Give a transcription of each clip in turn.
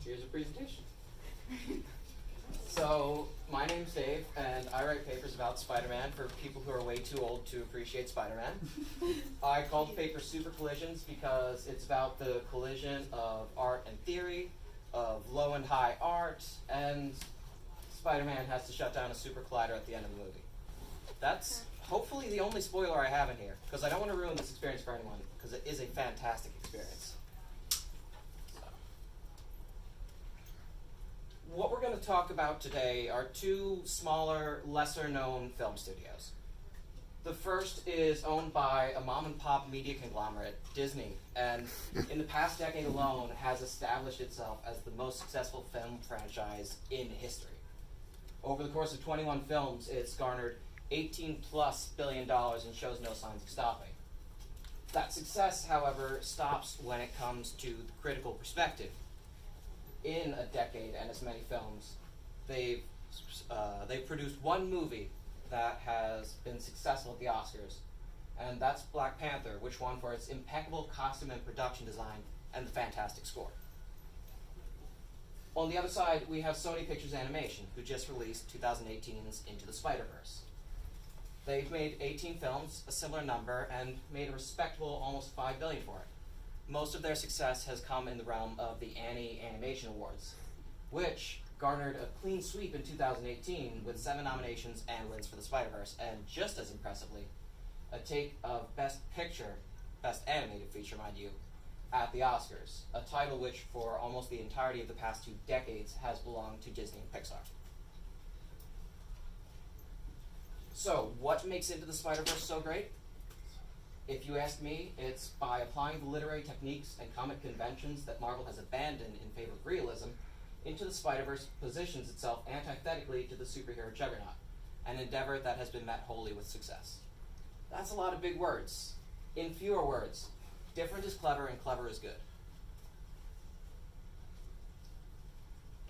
here's a presentation. So, my name's Dave, and I write papers about Spider-Man for people who are way too old to appreciate Spider-Man. I call the paper Super Collisions because it's about the collision of art and theory, of low and high art, and Spider-Man has to shut down a super collider at the end of the movie. That's hopefully the only spoiler I have in here, because I don't want to ruin this experience for anyone, because it is a fantastic experience. What we're going to talk about today are two smaller, lesser-known film studios. The first is owned by a mom-and-pop media conglomerate, Disney, and in the past decade alone has established itself as the most successful film franchise in history. Over the course of 21 films, it's garnered $18+ billion and shows no signs of stopping. That success, however, stops when it comes to the critical perspective. In a decade and as many films, they've produced one movie that has been successful at the Oscars, and that's Black Panther, which won for its impeccable costume and production design and the fantastic score. On the other side, we have Sony Pictures Animation, who just released 2018's Into the Spider-Verse. They've made 18 films, a similar number, and made a respectable almost $5 billion for it. Most of their success has come in the realm of the Annie Animation Awards, which garnered a clean sweep in 2018 with 7 nominations and wins for the Spider-Verse, and just as impressively, a take of Best Picture, Best Animated Feature, mind you, at the Oscars, a title which for almost the entirety of the past 2 decades has belonged to Disney and Pixar. So, what makes Into the Spider-Verse so great? If you ask me, it's by applying the literary techniques and comic conventions that Marvel has abandoned in favor of realism. Into the Spider-Verse positions itself antithetically to the superhero juggernaut, an endeavor that has been met wholly with success. That's a lot of big words. In fewer words, different is clever and clever is good.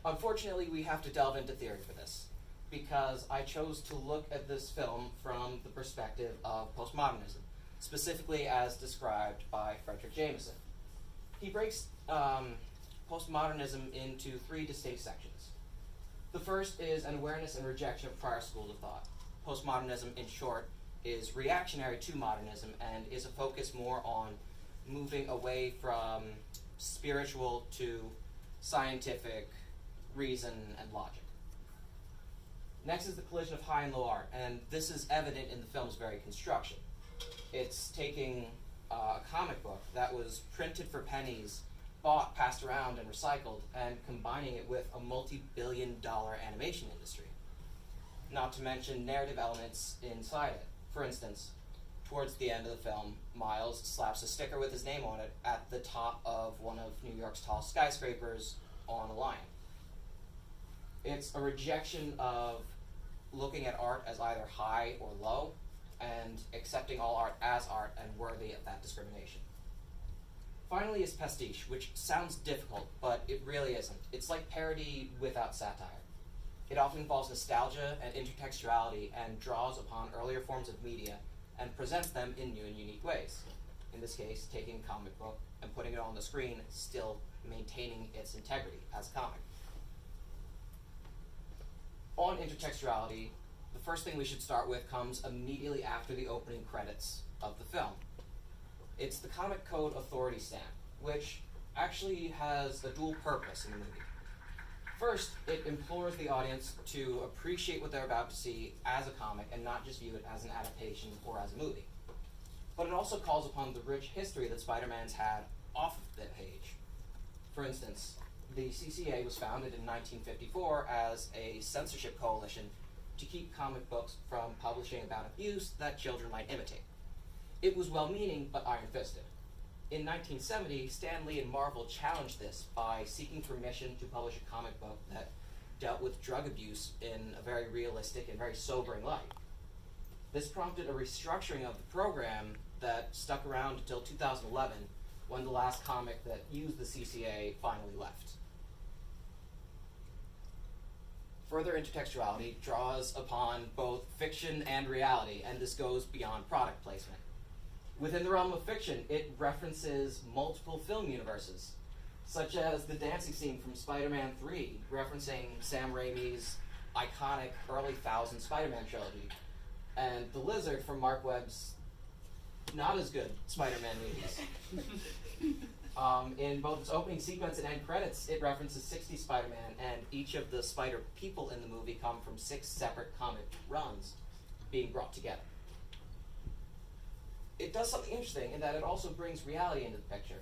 Unfortunately, we have to delve into theory for this, because I chose to look at this film from the perspective of postmodernism, specifically as described by Fredric Jameson. He breaks postmodernism into 3 distinct sections. The first is an awareness and rejection of prior schools of thought. Postmodernism, in short, is reactionary to modernism and is a focus more on moving away from spiritual to scientific reason and logic. Next is the collision of high and low art, and this is evident in the film's very construction. It's taking a comic book that was printed for pennies, bought, passed around, and recycled, and combining it with a multi-billion-dollar animation industry. Not to mention narrative elements inside it. For instance, towards the end of the film, Miles slaps a sticker with his name on it at the top of one of New York's tall skyscrapers on a lion. It's a rejection of looking at art as either high or low, and accepting all art as art and worthy of that discrimination. Finally is pastiche, which sounds difficult, but it really isn't. It's like parody without satire. It often involves nostalgia and intertextuality and draws upon earlier forms of media and presents them in new and unique ways. In this case, taking a comic book and putting it on the screen, still maintaining its integrity as a comic. On intertextuality, the first thing we should start with comes immediately after the opening credits of the film. It's the Comic Code Authority stamp, which actually has a dual purpose in the movie. First, it implores the audience to appreciate what they're about to see as a comic and not just view it as an adaptation or as a movie. But it also calls upon the rich history that Spider-Man's had off of that page. For instance, the CCA was founded in 1954 as a censorship coalition to keep comic books from publishing about abuse that children might imitate. It was well-meaning, but iron-fisted. In 1970, Stan Lee and Marvel challenged this by seeking permission to publish a comic book that dealt with drug abuse in a very realistic and very sobering light. This prompted a restructuring of the program that stuck around until 2011, when the last comic that used the CCA finally left. Further intertextuality draws upon both fiction and reality, and this goes beyond product placement. Within the realm of fiction, it references multiple film universes. such as the dancing scene from Spider-Man 3, referencing Sam Raimi's iconic early 1000 Spider-Man trilogy, and the lizard from Mark Webb's not as good Spider-Man movies. In both its opening sequence and end credits, it references 60 Spider-Man, and each of the Spider people in the movie come from 6 separate comic runs being brought together. It does something interesting in that it also brings reality into the picture.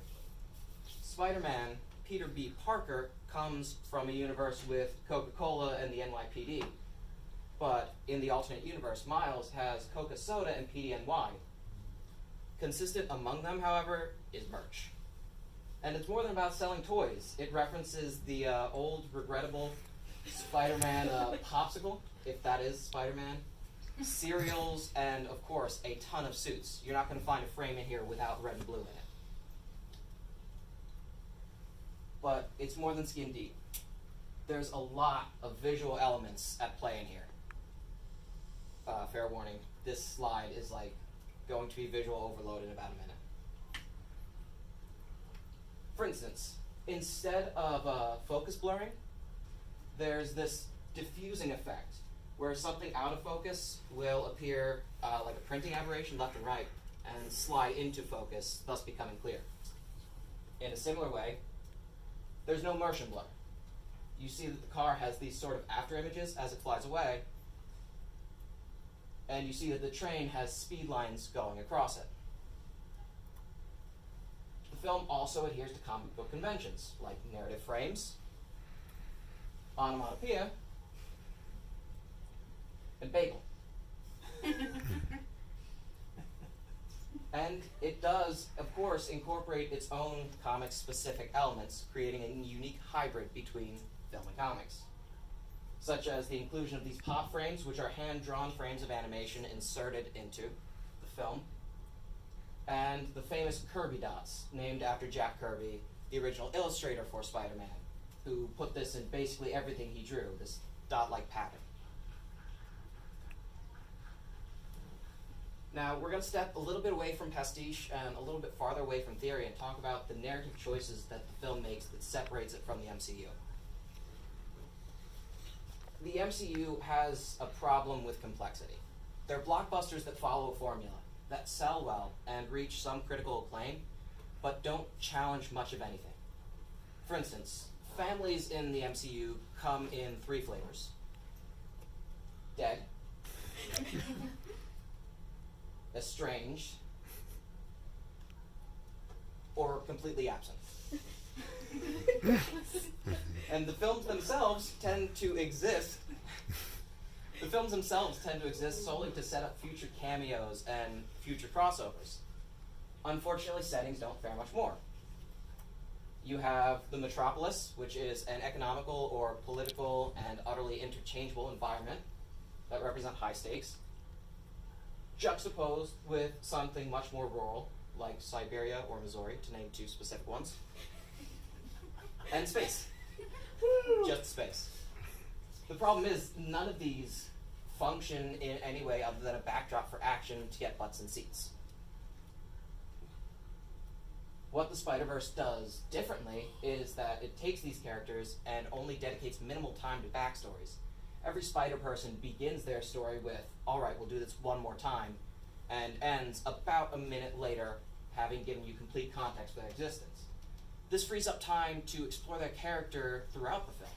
Spider-Man, Peter B. Parker, comes from a universe with Coca-Cola and the NYPD. But in the alternate universe, Miles has Coca Soda and PDNY. Consistent among them, however, is merch. And it's more than about selling toys. It references the old, regrettable Spider-Man popsicle, if that is Spider-Man, cereals, and, of course, a ton of suits. You're not going to find a frame in here without red and blue in it. But it's more than skin deep. There's a lot of visual elements at play in here. Fair warning, this slide is going to be visual overload in about a minute. For instance, instead of focus blurring, there's this diffusing effect where something out of focus will appear like a printing aberration left and right and slide into focus, thus becoming clear. In a similar way, there's no motion blur. You see that the car has these sort of after images as it flies away, and you see that the train has speed lines going across it. The film also adheres to comic book conventions, like narrative frames, onomatopoeia, and bagel. And it does, of course, incorporate its own comic-specific elements, creating a unique hybrid between film and comics, such as the inclusion of these pop frames, which are hand-drawn frames of animation inserted into the film, and the famous Kirby dots, named after Jack Kirby, the original illustrator for Spider-Man, who put this in basically everything he drew, this dot-like pattern. Now, we're going to step a little bit away from pastiche and a little bit farther away from theory and talk about the narrative choices that the film makes that separates it from the MCU. The MCU has a problem with complexity. They're blockbusters that follow a formula, that sell well and reach some critical acclaim, but don't challenge much of anything. For instance, families in the MCU come in 3 flavors. Dead, estranged, or completely absent. And the films themselves tend to exist solely to set up future cameos and future crossovers. Unfortunately, settings don't fare much more. You have the metropolis, which is an economical or political and utterly interchangeable environment that represent high stakes, juxtaposed with something much more rural, like Siberia or Missouri, to name 2 specific ones, and space. Just space. The problem is, none of these function in any way other than a backdrop for action to get butts in seats. What the Spider-Verse does differently is that it takes these characters and only dedicates minimal time to backstories. Every Spider-Person begins their story with, all right, we'll do this one more time, and ends about a minute later having given you complete context for their existence. This frees up time to explore their character throughout the film.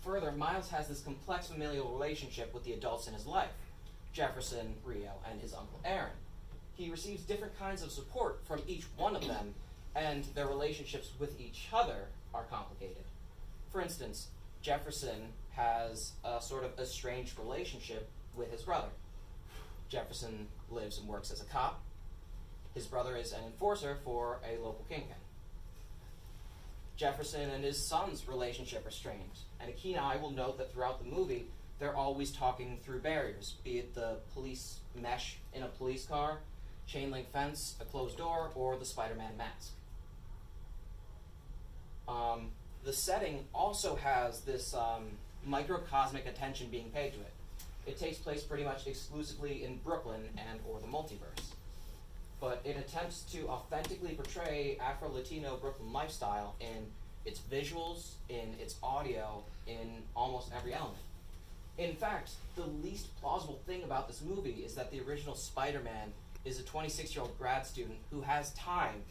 Further, Miles has this complex familial relationship with the adults in his life, Jefferson, Rio, and his uncle Aaron. He receives different kinds of support from each one of them, and their relationships with each other are complicated. For instance, Jefferson has a sort of estranged relationship with his brother. Jefferson lives and works as a cop. His brother is an enforcer for a local kingpin. Jefferson and his son's relationship are strained, and a keen eye will note that throughout the movie, they're always talking through barriers, be it the police mesh in a police car, chain link fence, a closed door, or the Spider-Man mask. The setting also has this microcosmic attention being paid to it. It takes place pretty much exclusively in Brooklyn and or the multiverse. but it attempts to authentically portray Afro-Latino Brooklyn lifestyle in its visuals, in its audio, in almost every element. In fact, the least plausible thing about this movie is that the original Spider-Man is a 26-year-old grad student who has time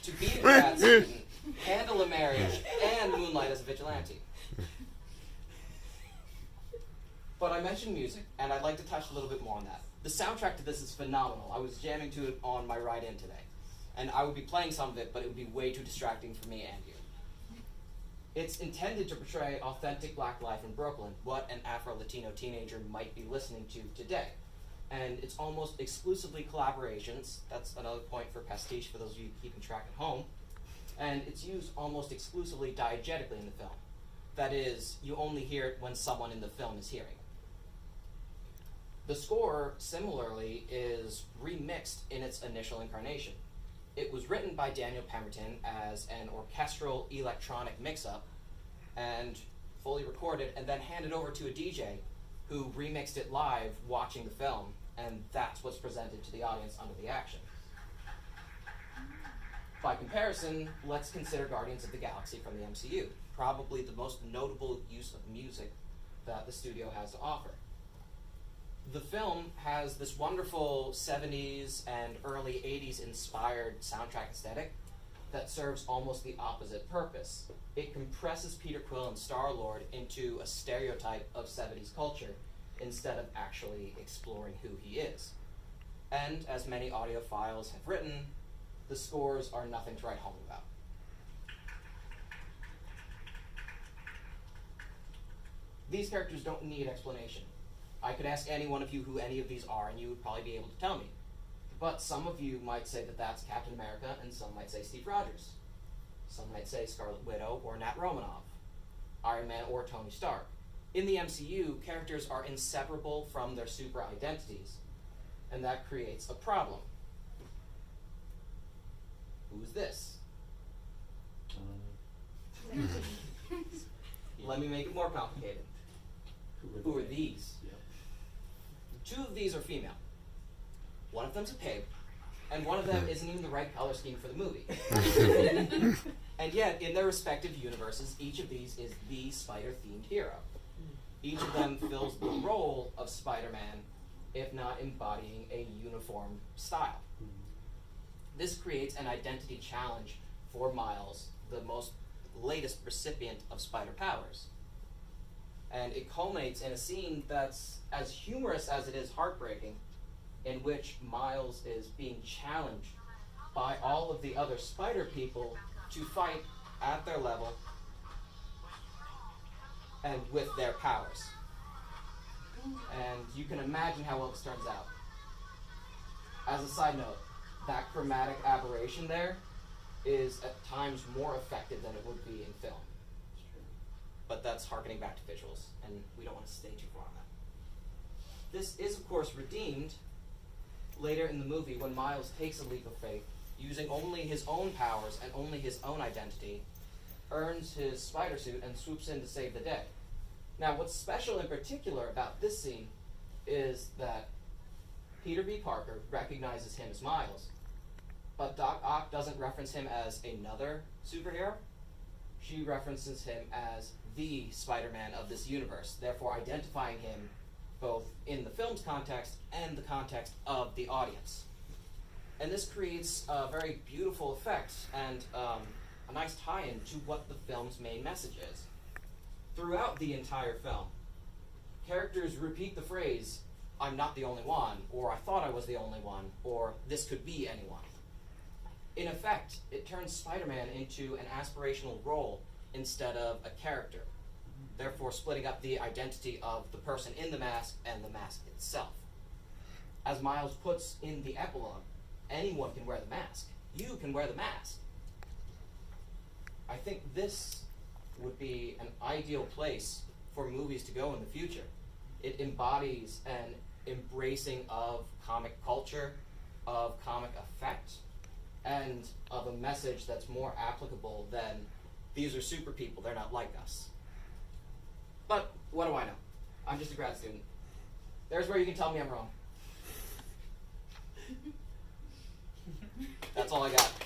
to be a grad student, handle a marriage, and moonlight as a vigilante. But I mentioned music, and I'd like to touch a little bit more on that. The soundtrack to this is phenomenal. I was jamming to it on my ride in today. And I would be playing some of it, but it would be way too distracting for me and you. It's intended to portray authentic black life in Brooklyn, what an Afro-Latino teenager might be listening to today. And it's almost exclusively collaborations. That's another point for pastiche for those of you keeping track at home. And it's used almost exclusively diegetically in the film. That is, you only hear it when someone in the film is hearing it. The score, similarly, is remixed in its initial incarnation. It was written by Daniel Pemberton as an orchestral electronic mix-up and fully recorded and then handed over to a DJ who remixed it live watching the film, and that's what's presented to the audience under the action. By comparison, let's consider Guardians of the Galaxy from the MCU, probably the most notable use of music that the studio has to offer. The film has this wonderful 70s and early 80s inspired soundtrack aesthetic that serves almost the opposite purpose. It compresses Peter Quill and Star-Lord into a stereotype of 70s culture instead of actually exploring who he is. And as many audiophiles have written, the scores are nothing to write home about. These characters don't need explanation. I could ask any one of you who any of these are, and you would probably be able to tell me. But some of you might say that that's Captain America, and some might say Steve Rogers. Some might say Scarlet Widow or Nat Romanoff, Iron Man or Tony Stark. In the MCU, characters are inseparable from their super identities, and that creates a problem. Who's this? Let me make it more complicated. Who are these? Yep. 2 of these are female. One of them's a pig, and one of them isn't even the right color scheme for the movie. And yet, in their respective universes, each of these is the spider-themed hero. Each of them fills the role of Spider-Man, if not embodying a uniform style. This creates an identity challenge for Miles, the most latest recipient of spider powers. And it culminates in a scene that's as humorous as it is heartbreaking, in which Miles is being challenged by all of the other spider people to fight at their level and with their powers. And you can imagine how well this turns out. As a side note, that chromatic aberration there is at times more effective than it would be in film. But that's harkening back to visuals, and we don't want to stay too far on that. This is, of course, redeemed later in the movie when Miles takes a leap of faith, using only his own powers and only his own identity, earns his spider suit, and swoops in to save the day. Now, what's special in particular about this scene is that Peter B. Parker recognizes him as Miles, but Doc Ock doesn't reference him as another superhero. She references him as the Spider-Man of this universe, therefore identifying him both in the film's context and the context of the audience. And this creates a very beautiful effect and a nice tie-in to what the film's main message is. Throughout the entire film, characters repeat the phrase, "I'm not the only one," or "I thought I was the only one," or "this could be anyone." In effect, it turns Spider-Man into an aspirational role instead of a character, therefore splitting up the identity of the person in the mask and the mask itself. As Miles puts in the epilogue, anyone can wear the mask. You can wear the mask. I think this would be an ideal place for movies to go in the future. It embodies an embracing of comic culture, of comic effect, and of a message that's more applicable than these are super people, they're not like us. But what do I know? I'm just a grad student. There's where you can tell me I'm wrong. all I got.